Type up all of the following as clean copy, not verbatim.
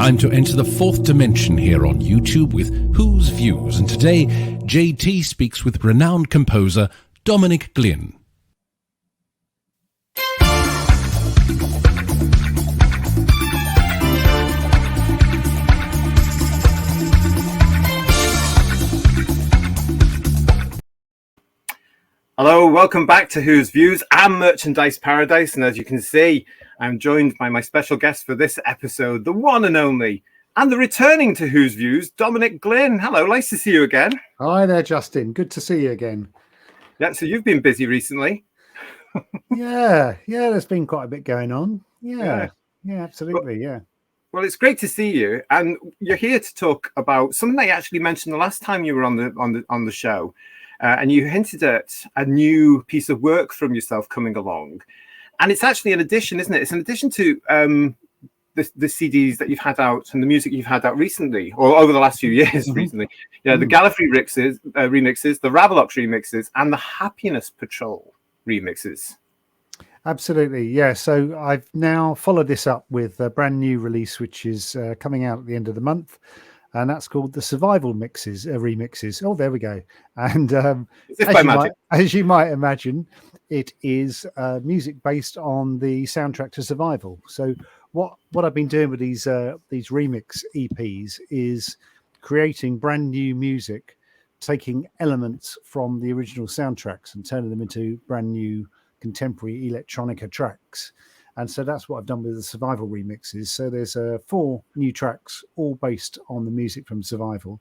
time to enter the fourth dimension here on YouTube with Whose Views, and today JT speaks with renowned composer Dominic Glynn. Hello, welcome back to Whose Views and Merchandise Paradise, and as you can see, I'm joined by my special guest for this episode, the one and only, and the returning to Whose Views, Dominic Glynn. Hello, nice to see you again. Hi there, Justin. Good to see you again. Yeah, so you've been busy recently. Yeah, there's been quite a bit going on. Yeah, absolutely, Well, it's great to see you, and you're here to talk about something I actually mentioned the last time you were on the show. And you hinted at a new piece of work from yourself coming along. And it's actually an addition, isn't it? It's an addition to the CDs that you've had out and the music you've had out recently, or over the last few years recently. Yeah, the Gallifrey remixes, the Ravelox remixes, and the Happiness Patrol remixes. Absolutely, yeah. So I've now followed this up with a brand new release, which is coming out at the end of the month. And that's called the Survival remixes. Oh, there we go. And as you might imagine, it is music based on the soundtrack to Survival. So what I've been doing with these remix EPs is creating brand new music, taking elements from the original soundtracks and turning them into brand new contemporary electronica tracks. And so that's what I've done with the Survival remixes. So there's 4 new tracks, all based on the music from Survival.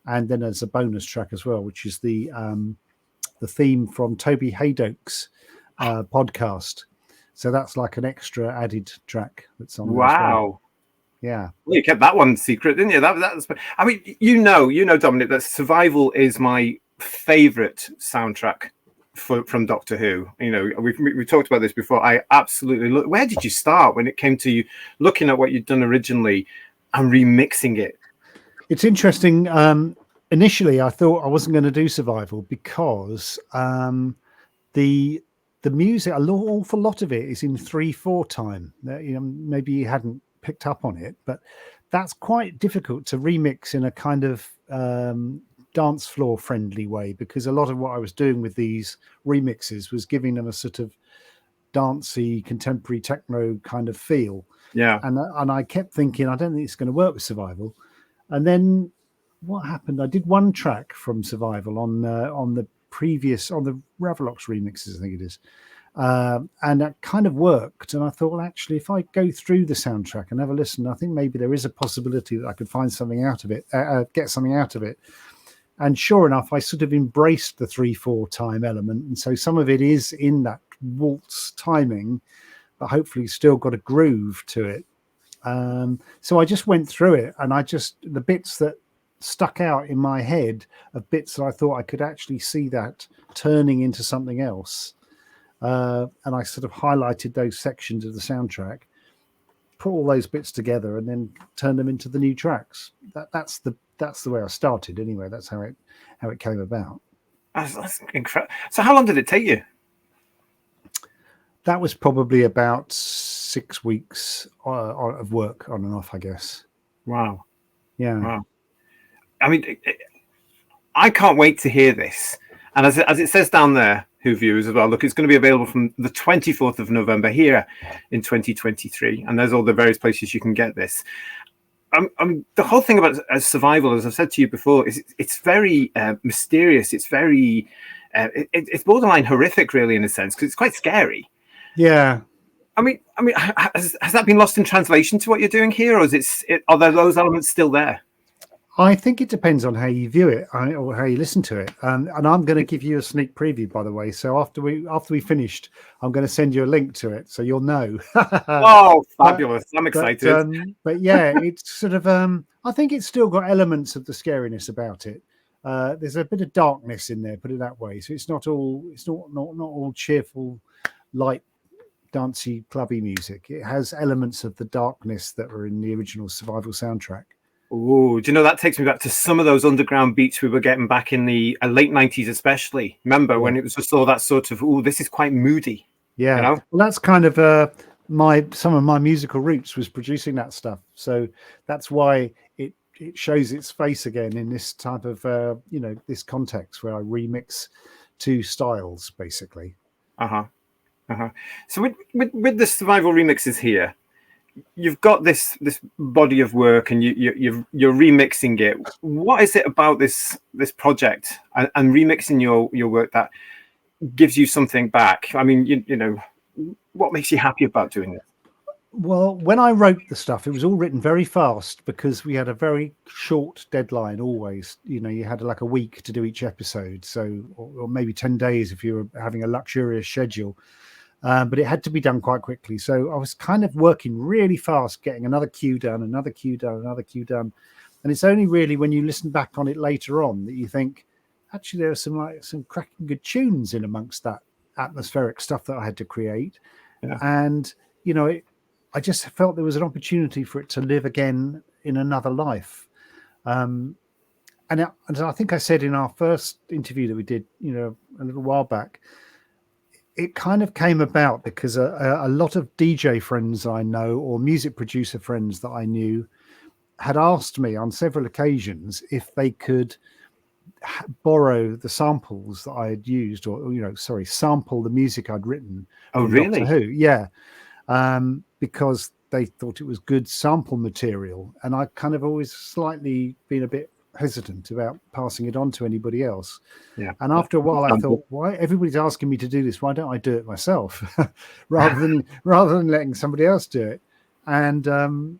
And then there's a bonus track as well, which is the theme from Toby Haydock's podcast. So that's like an extra added track that's on there. Wow. Yeah. Well, you kept that one secret, didn't you? That's. I mean, you know, Dominic, that Survival is my favorite soundtrack from Doctor Who. You know, we've talked about this before. I absolutely where did you start when it came to you looking at what you'd done originally and remixing it? It's interesting. Initially I thought I wasn't going to do Survival because the music, an awful lot of it is in 3/4 time. You know, maybe you hadn't picked up on it, but that's quite difficult to remix in a kind of dance floor friendly way, because a lot of what I was doing with these remixes was giving them a sort of dancey contemporary techno kind of feel. Yeah. And I kept thinking, I don't think it's going to work with Survival. And then what happened? I did one track from Survival on the Ravelox remixes, I think it is. And that kind of worked. And I thought, well, actually, if I go through the soundtrack and have a listen, I think maybe there is a possibility that I could find something out of it, get something out of it. And sure enough, I sort of embraced the 3/4 time element. And so some of it is in that waltz timing, but hopefully still got a groove to it. So I just went through it, and the bits that stuck out in my head of bits that I thought I could actually see that turning into something else. And I sort of highlighted those sections of the soundtrack, put all those bits together, and then turned them into the new tracks. That's the way I started anyway. That's how it came about. That's incredible. So how long did it take you? That was probably about 6 weeks of work on and off, I guess. Wow. Yeah. Wow. I mean, I can't wait to hear this. And as it says down there, Who Views as well, look, it's going to be available from the 24th of November here in 2023. And there's all the various places you can get this. The whole thing about Survival, as I've said to you before, is it's very mysterious. It's very, it's borderline horrific, really, in a sense, because it's quite scary. Yeah. I mean, has that been lost in translation to what you're doing here, or are those elements still there? I think it depends on how you view it or how you listen to it. And I'm going to give you a sneak preview, by the way. So after we finished, I'm going to send you a link to it, so you'll know. Oh, fabulous! I'm excited. But yeah, it's sort of. I think it's still got elements of the scariness about it. There's a bit of darkness in there, put it that way. So it's not all cheerful, light, dancey, clubby music. It has elements of the darkness that were in the original Survival soundtrack. Oh, do you know, that takes me back to some of those underground beats we were getting back in the late 90s, especially. Remember when it was just all that sort of, this is quite moody. Yeah. You know? Well, that's kind of some of my musical roots was producing that stuff. So that's why it shows its face again in this type of this context where I remix two styles basically. So with the survival remixes here, you've got this body of work, and you're remixing it. What is it about this project and remixing your work that gives you something back? I mean, you know, what makes you happy about doing it? Well, when I wrote the stuff, it was all written very fast because we had a very short deadline always. You know, you had like a week to do each episode, so or maybe 10 days if you were having a luxurious schedule. But it had to be done quite quickly. So I was kind of working really fast, getting another cue done, another cue done, another cue done. And it's only really when you listen back on it later on that you think, actually, there are some cracking good tunes in amongst that atmospheric stuff that I had to create. Yeah. And, you know, I just felt there was an opportunity for it to live again in another life. And I think I said in our first interview that we did, you know, a little while back, it kind of came about because a lot of DJ friends I know or music producer friends that I knew had asked me on several occasions if they could borrow the samples that I had used sample the music I'd written. Oh, really? Doctor Who. Yeah. Because they thought it was good sample material. And I kind of always slightly been a bit hesitant about passing it on to anybody else. Yeah. And after a while I thought, why everybody's asking me to do this, why don't I do it myself rather than letting somebody else do it? And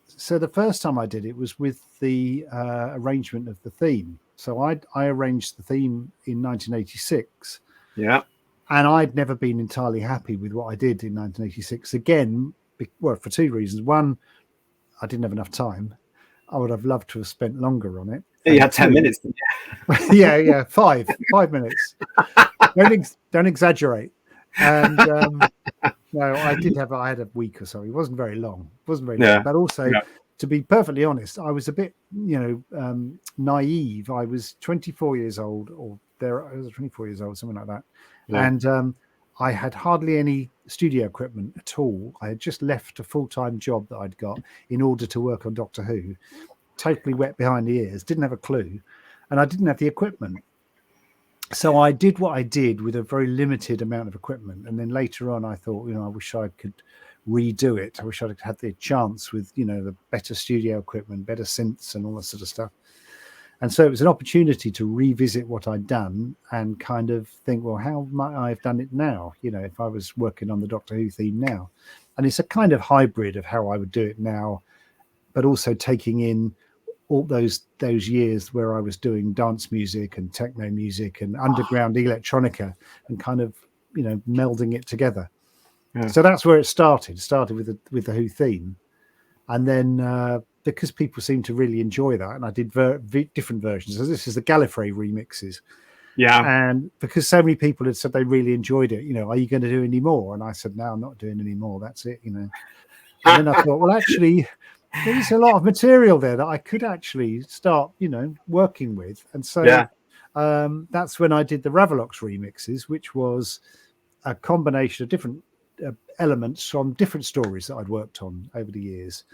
so the first time I did it was with the arrangement of the theme. So I arranged the theme in 1986. Yeah. And I'd never been entirely happy with what I did in 1986. Again, well, for two reasons. One, I didn't have enough time. I would have loved to have spent longer on it. You had 10 minutes. Yeah, 5 minutes. Don't exaggerate. And no, I had a week or so. It wasn't very long. Long. But also, to be perfectly honest, I was a bit, naive. I was 24 years old, I was 24 years old, something like that. Yeah. And I had hardly any studio equipment at all. I had just left a full-time job that I'd got in order to work on Doctor Who. Totally wet behind the ears, didn't have a clue, and I didn't have the equipment. So I did what I did with a very limited amount of equipment. And then later on, I thought, I wish I could redo it. I wish I'd had the chance with, the better studio equipment, better synths and all that sort of stuff. And so it was an opportunity to revisit what I'd done and kind of think, well, how might I have done it now? If I was working on the Doctor Who theme now. And it's a kind of hybrid of how I would do it now, but also taking in all those years where I was doing dance music and techno music and underground electronica and kind of, melding it together. Yeah. So that's where it started. It started with the Who theme. And then because people seemed to really enjoy that, and I did different versions. So this is the Gallifrey remixes. Yeah. And because so many people had said they really enjoyed it, are you going to do any more? And I said, no, I'm not doing any more. That's it, And then I thought, well, actually, there's a lot of material there that I could actually start, working with. And so that's when I did the Ravalox remixes, which was a combination of different elements from different stories that I'd worked on over the years.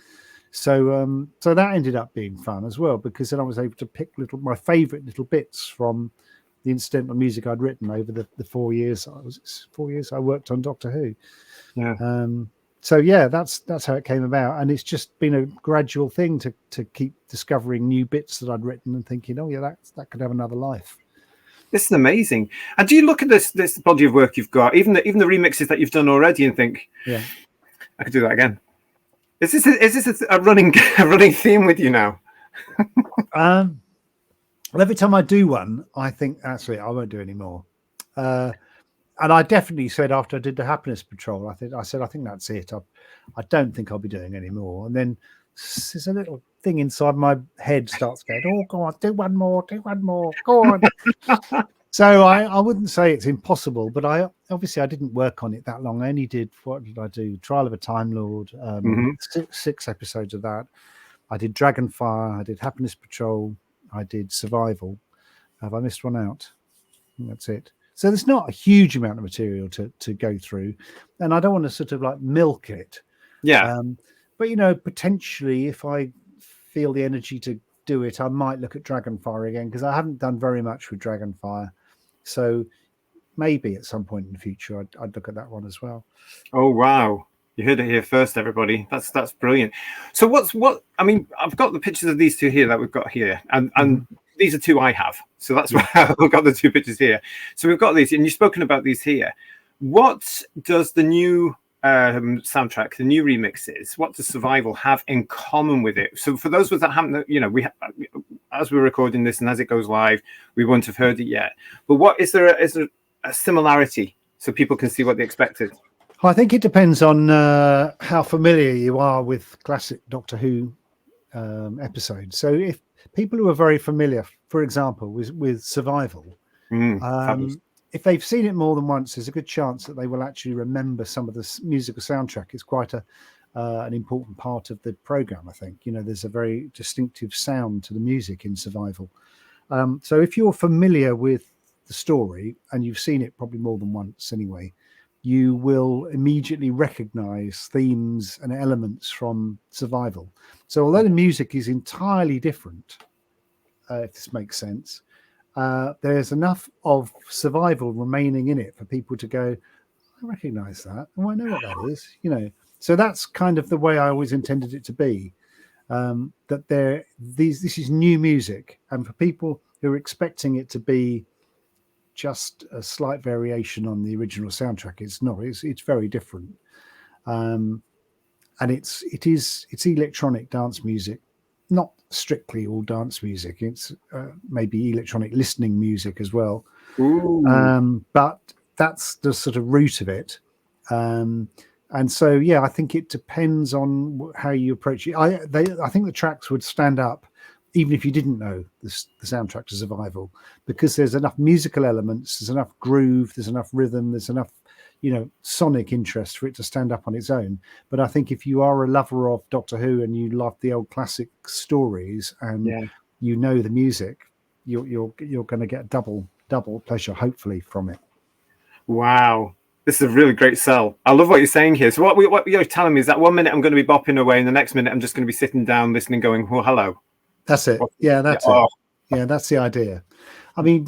So that ended up being fun as well, because then I was able to pick my favorite little bits from the incidental music I'd written over the 4 years. I worked on Doctor Who. Yeah. So yeah, that's how it came about, and it's just been a gradual thing to keep discovering new bits that I'd written and thinking, oh yeah, that could have another life. This is amazing. And do you look at this body of work you've got, even the remixes that you've done already, and think, yeah, I could do that again? Is this a running theme with you now? Well, every time I do one, I think actually I won't do any more. And I definitely said after I did the Happiness Patrol, I think that's it. I don't think I'll be doing any more. And then there's a little thing inside my head starts going, oh, go on, do one more, go on. So I wouldn't say it's impossible, but I didn't work on it that long. I only did, what did I do? Trial of a Time Lord, 6 episodes of that. I did Dragonfire, I did Happiness Patrol, I did Survival. Have I missed one out? I think that's it. So there's not a huge amount of material to go through, and I don't want to sort of like milk it. Yeah. But, you know, potentially if I feel the energy to do it, I might look at Dragonfire again, because I haven't done very much with Dragonfire. So maybe at some point in the future, I'd look at that one as well. Oh, wow. You heard it here first, everybody. That's brilliant. So what? I mean, I've got the pictures of these two here that we've got here, and these are two I have. So that's why I've got the two pictures here. So we've got these, and you've spoken about these here. What does the new soundtrack, the new remixes, what does Survival have in common with it? So for those of us that haven't, you know, as we're recording this and as it goes live, we won't have heard it yet. But what is there a similarity so people can see what they expected? I think it depends on how familiar you are with classic Doctor Who episodes. So if people who are very familiar, for example, with Survival, if they've seen it more than once, there's a good chance that they will actually remember some of the musical soundtrack. It's quite an important part of the program, I think. You know, there's a very distinctive sound to the music in Survival. So if you're familiar with the story, and you've seen it probably more than once anyway, you will immediately recognize themes and elements from Survival. So although the music is entirely different, if this makes sense, there's enough of Survival remaining in it for people to go, I recognize that. Oh, I know what that is. You know, so that's kind of the way I always intended it to be. That this is new music, and for people who are expecting it to be just a slight variation on the original soundtrack, it's not. It's very different, and it's electronic dance music, not strictly all dance music. It's maybe electronic listening music as well. But that's the sort of root of it. And so, yeah, I think it depends on how you approach it. I think the tracks would stand up even if you didn't know the soundtrack to Survival, because there's enough musical elements, there's enough groove, there's enough rhythm, there's enough, you know, sonic interest for it to stand up on its own. But I think if you are a lover of Doctor Who and you love the old classic stories and you know the music, you're going to get double pleasure, hopefully, from it. Wow. This is a really great sell. I love what you're saying here. So what you're telling me is that 1 minute I'm going to be bopping away, and the next minute I'm just going to be sitting down, listening, going, "Oh, hello." That's it. Yeah, that's it. Yeah, that's the idea. I mean,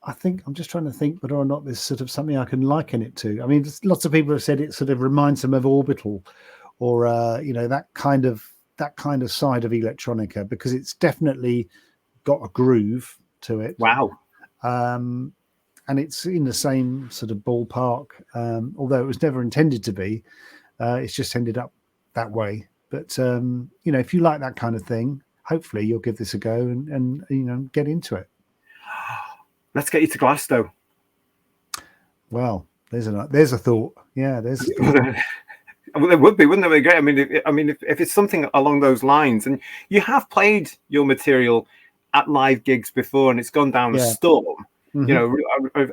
I think I'm just trying to think whether or not there's sort of something I can liken it to. I mean, lots of people have said it sort of reminds them of Orbital, or you know, that kind of side of electronica, because it's definitely got a groove to it. Wow. And it's in the same sort of ballpark, although it was never intended to be. It's just ended up that way. But you know, if you like that kind of thing, hopefully you'll give this a go and you know, get into it. Let's get you to Glasgow. Well, there's a thought. Yeah, there's a thought. Well, there would be, wouldn't there? Great. I mean, if it's something along those lines, and you have played your material at live gigs before, and it's gone down a storm. Mm-hmm. You know,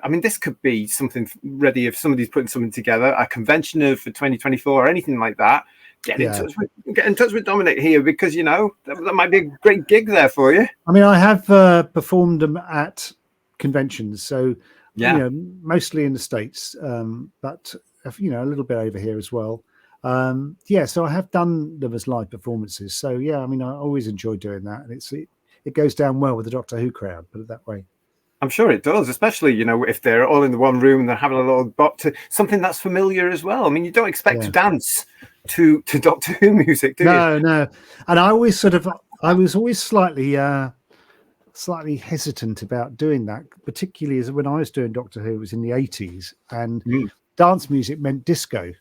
I mean, this could be something ready if somebody's putting something together, a convention for 2024 or anything like that. Get in touch with Dominic here, because you know that might be a great gig there for you. I mean, I have performed them at conventions, so you know, mostly in the States, but you know, a little bit over here as well. So I have done them as live performances. So yeah, I mean, I always enjoy doing that, and it goes down well with the Doctor Who crowd, put it that way. I'm sure it does, especially, you know, if they're all in the one room and they're having a little bop to something that's familiar as well. I mean, you don't expect to dance to Doctor Who music, do you? No. And I was always slightly hesitant about doing that, particularly as when I was doing Doctor Who, it was in the 80s, and dance music meant disco.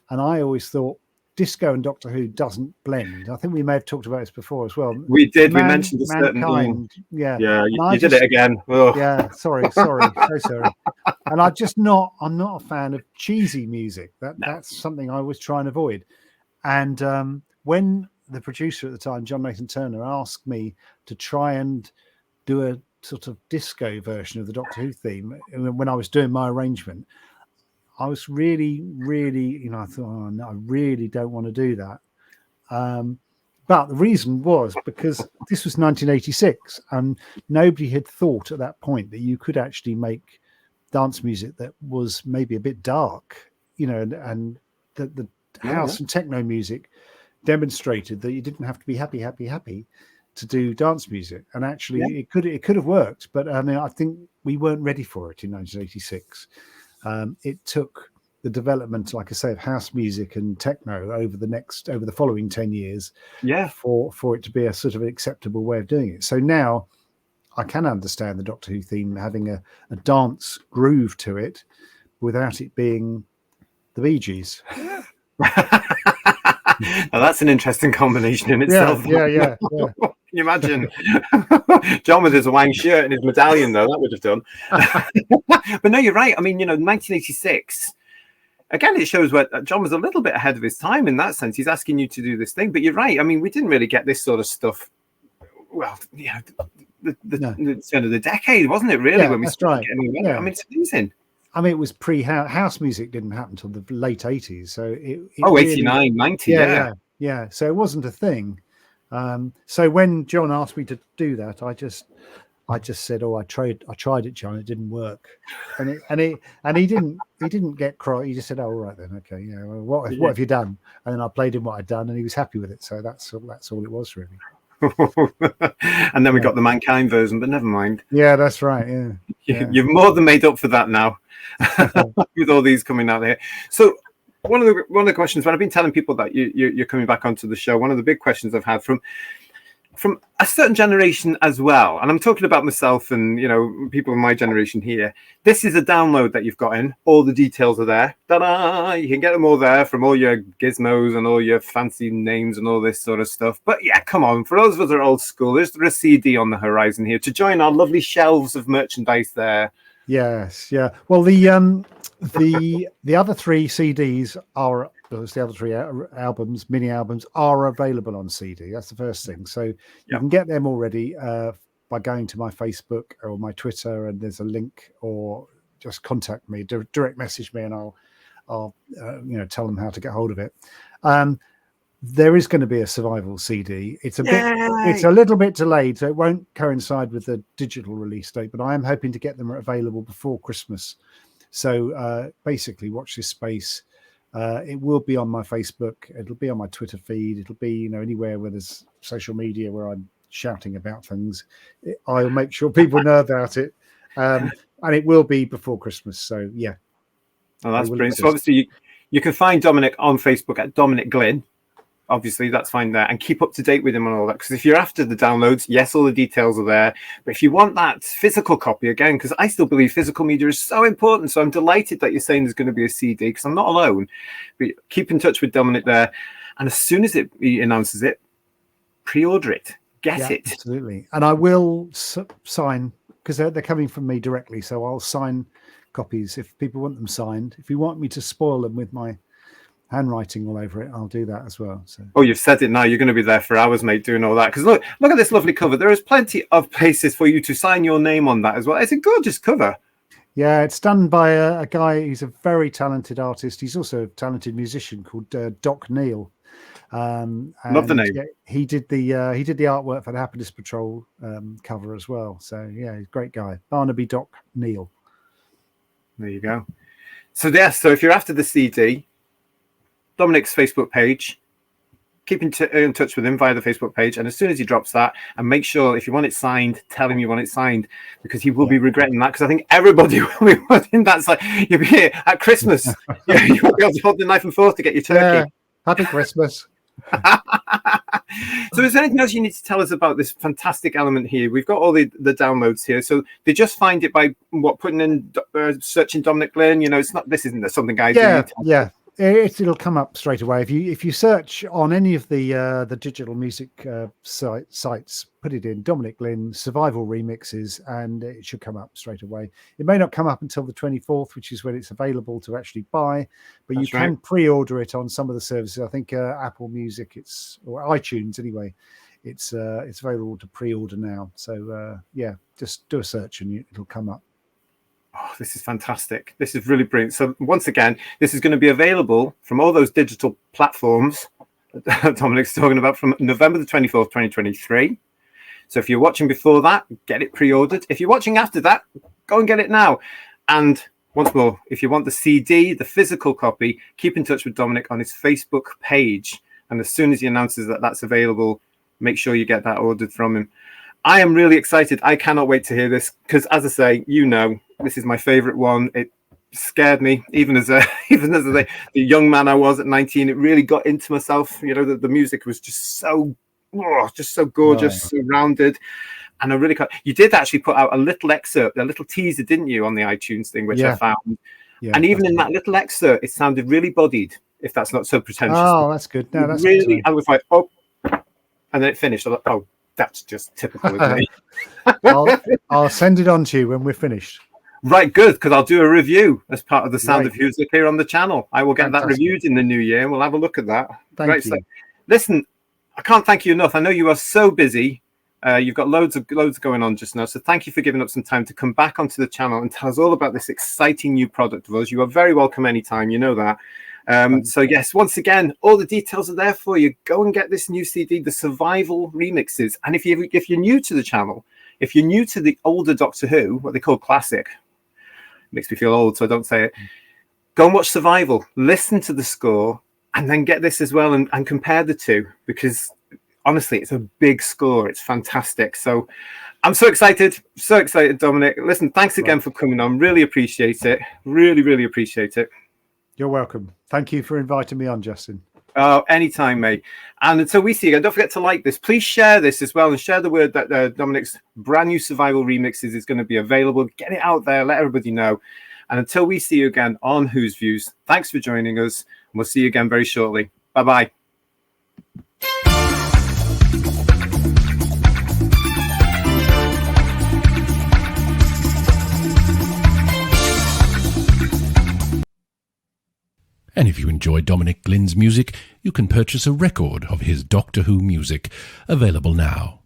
And I always thought disco and Doctor Who doesn't blend. I think we may have talked about this before as well. We did. We mentioned a certain Mankind. Yeah. You did it again. Oh. Yeah. Sorry. So sorry. And I'm not a fan of cheesy music. That's something I always try and avoid. And when the producer at the time, John Nathan Turner, asked me to try and do a sort of disco version of the Doctor Who theme, when I was doing my arrangement, I was really, you know, I thought, oh, no, I really don't want to do that. But the reason was because this was 1986, and nobody had thought at that point that you could actually make dance music that was maybe a bit dark, and the house and techno music demonstrated that you didn't have to be happy to do dance music, and actually it could have worked, but I think we weren't ready for it in 1986. It took the development, like I say, of house music and techno over the following 10 years, for it to be a sort of an acceptable way of doing it. So now I can understand the Doctor Who theme having a dance groove to it without it being the Bee Gees. Now that's an interesting combination in itself. Yeah. Can you imagine? John with his Wang shirt and his medallion, though, that would have done. But no, you're right. I mean, 1986. Again, it shows where John was a little bit ahead of his time in that sense. He's asking you to do this thing, but you're right. I mean, we didn't really get this sort of stuff. Well, the end of the decade, wasn't it? Really, when we started getting it. I mean, it's amazing. I mean, it was house music didn't happen until the late 80s. So it 89, 90. Yeah. So it wasn't a thing. So when John asked me to do that, I just said, "Oh, I tried it, John. It didn't work." And he didn't get cross. He just said, "Oh, all right then, okay. What have you done?" And then I played him what I'd done, and he was happy with it. So that's all it was, really. And then we got the Mankind version, but never mind. Yeah, that's right. Yeah. You've more than made up for that now with all these coming out here. So one of the questions, when I've been telling people that you're coming back onto the show, one of the big questions I've had from a certain generation as well, and I'm talking about myself and people in my generation here. This is a download that you've got in. All the details are there. Ta-da! You can get them all there from all your gizmos and all your fancy names and all this sort of stuff. But yeah, come on, for those of us that are old school, there's a CD on the horizon here to join our lovely shelves of merchandise there. Yes, yeah. Well, the other three CDs are. The other three albums, mini albums, are available on CD. That's the first thing. So you can get them already by going to my Facebook or my Twitter, and there's a link, or just contact me, direct message me, and I'll tell them how to get hold of it. There is going to be a Survival CD. It's a little bit delayed, so it won't coincide with the digital release date, but I am hoping to get them available before Christmas. So basically, watch this space. It will be on my Facebook. It'll be on my Twitter feed. It'll be, anywhere where there's social media where I'm shouting about things. I'll make sure people know about it. And it will be before Christmas. So, yeah. Oh, that's brilliant. So, obviously, you can find Dominic on Facebook at Dominic Glynn. Obviously, that's fine there. And keep up to date with him and all that. Because if you're after the downloads, yes, all the details are there. But if you want that physical copy, again, because I still believe physical media is so important. So I'm delighted that you're saying there's going to be a CD, because I'm not alone. But keep in touch with Dominic there. And as soon as he announces it, pre-order it. Get it. Absolutely. And I will sign, because they're coming from me directly. So I'll sign copies if people want them signed. If you want me to spoil them with my handwriting all over it, I'll do that as well. So you've said it now. You're going to be there for hours, mate, doing all that. Because look at this lovely cover. There is plenty of places for you to sign your name on that as well. It's a gorgeous cover. Yeah, it's done by a guy who's a very talented artist. He's also a talented musician called Doc Neal. Love the name. He did the artwork for the Happiness Patrol cover as well. So yeah, he's a great guy. Barnaby Doc Neal. There you go. So if you're after the CD, Dominic's Facebook page, keep in touch with him via the Facebook page, and as soon as he drops that, and make sure if you want it signed, tell him you want it signed, because he will be regretting that, because I think everybody will be wanting that side. You'll be here at Christmas. You won't be able to hold the knife and fork to get your turkey. Happy Christmas. So is there anything else you need to tell us about this fantastic element here? We've got all the downloads here. So they just find it by putting in searching Dominic Glynn. This isn't something I do. Yeah. It'll come up straight away if you search on any of the digital music sites. Put it in Dominic Glynn Survival Remixes, and it should come up straight away. It may not come up until the 24th, which is when it's available to actually buy, but you can pre-order it on some of the services. I think Apple Music, or iTunes anyway. It's available to pre-order now. So just do a search and it'll come up. Oh, this is fantastic. This is really brilliant. So once again, this is going to be available from all those digital platforms that Dominic's talking about from November the 24th, 2023. So if you're watching before that, get it pre-ordered. If you're watching after that, go and get it now. And once more, if you want the CD, the physical copy, keep in touch with Dominic on his Facebook page. And as soon as he announces that that's available, make sure you get that ordered from him. I am really excited. I cannot wait to hear this because, as I say, this is my favorite one. It scared me, even as the young man I was at 19. It really got into myself. The music was just so gorgeous, so rounded. And I really can't. You did actually put out a little excerpt, a little teaser, didn't you, on the iTunes thing, which I found. Yeah, and even in that little excerpt, it sounded really bodied, if that's not so pretentious. Oh, that's good. No, that's really. good. I was like, oh, and then it finished. I was like, oh, that's just typical, isn't it? I'll send it on to you when we're finished. Right, good, because I'll do a review as part of the Sound of Music here on the channel. I will get that reviewed in the new year. We'll have a look at that. Thank you. So, listen, I can't thank you enough. I know you are so busy. You've got loads going on just now. So thank you for giving up some time to come back onto the channel and tell us all about this exciting new product of ours. You are very welcome anytime. You know that. So yes, once again, all the details are there for you. Go and get this new CD, the Survival Remixes. And if you're new to the channel, if you're new to the older Doctor Who, what they call classic, makes me feel old, so I don't say it. Go and watch Survival, listen to the score, and then get this as well and compare the two, because honestly, it's a big score. It's fantastic. So I'm so excited, Dominic. Listen, thanks again for coming on. Really appreciate it. Really, really appreciate it. You're welcome. Thank you for inviting me on, Justin. Oh, anytime, mate. And until we see you again, don't forget to like this. Please share this as well and share the word that Dominic's brand new Survival Remixes is going to be available. Get it out there. Let everybody know. And until we see you again on Who's Views, thanks for joining us. And we'll see you again very shortly. Bye-bye. And if you enjoy Dominic Glynn's music, you can purchase a record of his Doctor Who music, available now.